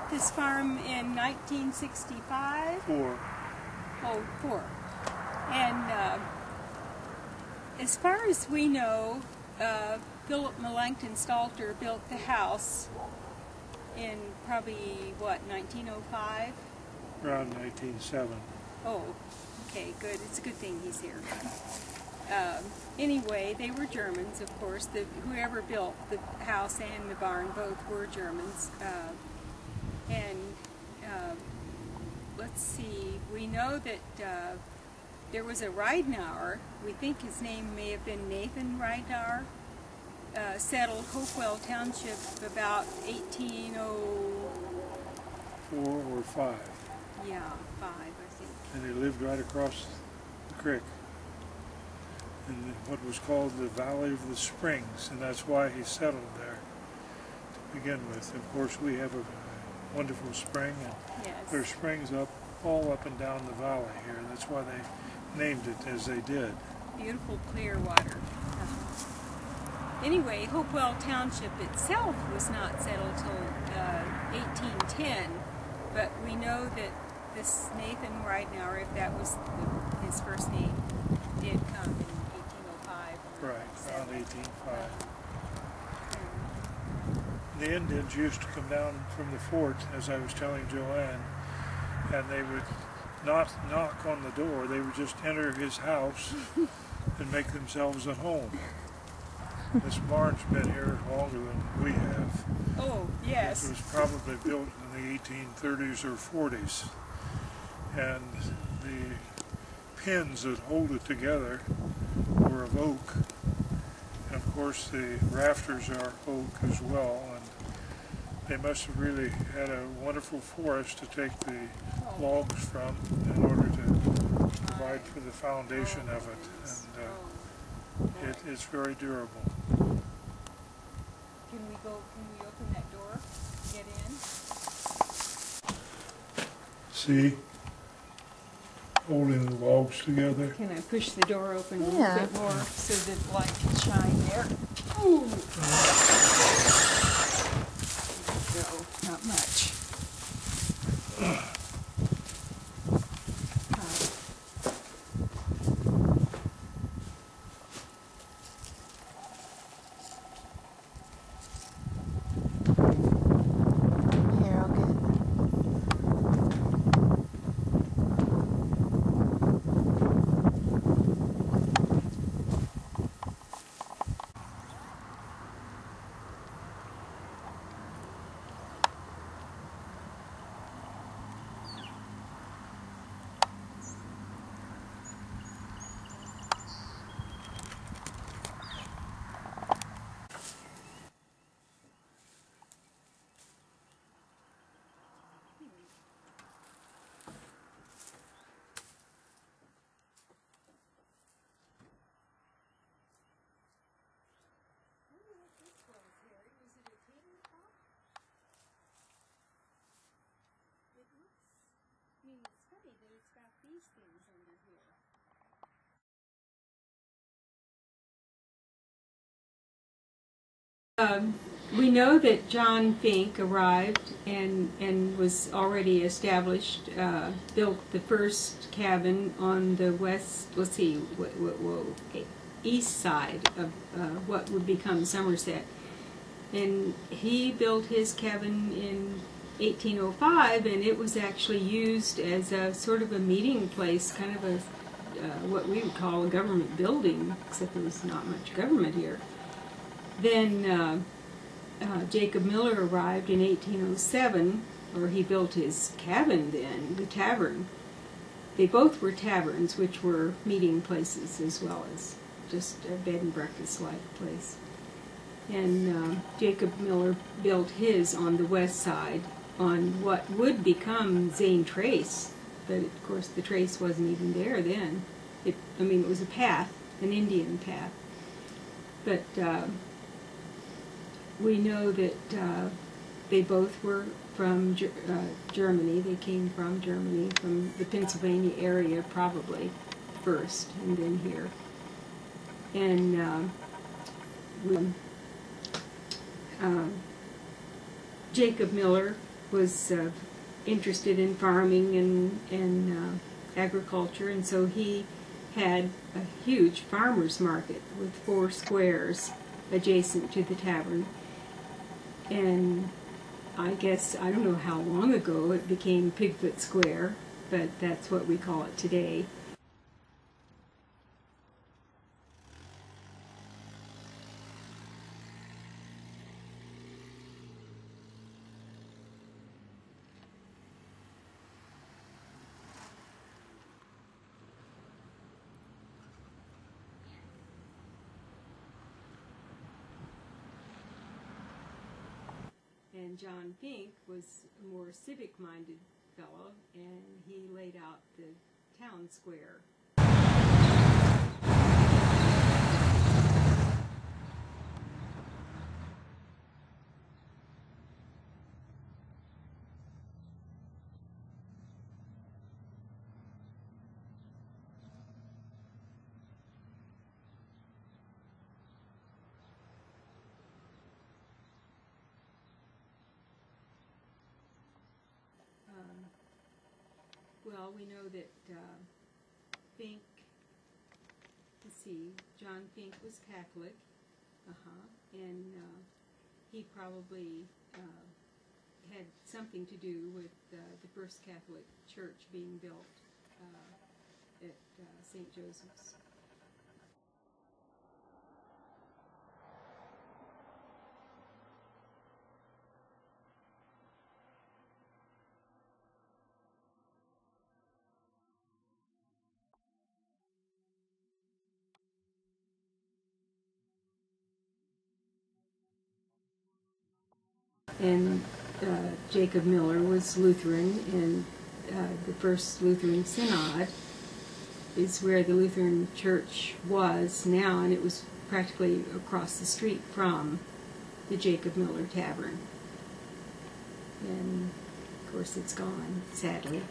bought this farm in 1965. Four. Oh, four. And as far as we know, Philip Melanchthon Stalter built the house in probably, what, 1905? Around 1907. Oh, okay, good. It's a good thing he's here. Anyway, they were Germans, of course. Whoever built the house and the barn both were Germans. Let's see, we know that there was a Ridenour. We think his name may have been Nathan Ridenour. Settled Hopewell Township about 1804 or 5. Yeah, 5, I think. And they lived right across the creek in what was called the Valley of the Springs, and that's why he settled there to begin with. Of course, we have a wonderful spring, and Yes. there's springs all up and down the valley here. That's why they named it as they did. Beautiful clear water. Anyway, Hopewell Township itself was not settled till 1810, but we know that this Nathan Ridenour, if that was his first name, did come in 1805. Right, around 1805. The Indians used to come down from the fort, as I was telling Joanne, and they would not knock on the door. They would just enter his house and make themselves at home. This barn's been here longer than we have. Oh, yes. It was probably built in the 1830s or 40s. And the pins that hold it together were of oak. And of course the rafters are oak as well. And they must have really had a wonderful forest to take the logs from in order to provide for the foundation of it. And it's very durable. Can we open that door? Get in? See? Holding the logs together. Can I push the door open a little bit more so that light can shine there? Ooh! There we go. Not much. It's funny that it's got these things under here. We know that John Fink arrived and was already established, built the first cabin on the west, let's see, east side of what would become Somerset. And he built his cabin in 1805, and it was actually used as a sort of a meeting place, kind of a what we would call a government building, except there was not much government here. Then Jacob Miller arrived in 1807, or he built his cabin then, the tavern. They both were taverns, which were meeting places as well as just a bed and breakfast like place. And Jacob Miller built his on the west side on what would become Zane Trace, but of course the trace wasn't even there then. It was a path, an Indian path. But we know that they both were from Germany. They came from Germany, from the Pennsylvania area probably first, and then here. And Jacob Miller was interested in farming and agriculture, and so he had a huge farmer's market with 4 squares adjacent to the tavern. And I guess, I don't know how long ago it became Pigfoot Square, but that's what we call it today. And John Fink was a more civic-minded fellow, and he laid out the town square. Well, we know that Fink, let's see, John Fink was Catholic, and he probably had something to do with the first Catholic church being built at St. Joseph's. And Jacob Miller was Lutheran, and the first Lutheran synod is where the Lutheran church was now, and it was practically across the street from the Jacob Miller Tavern. And of course it's gone, sadly.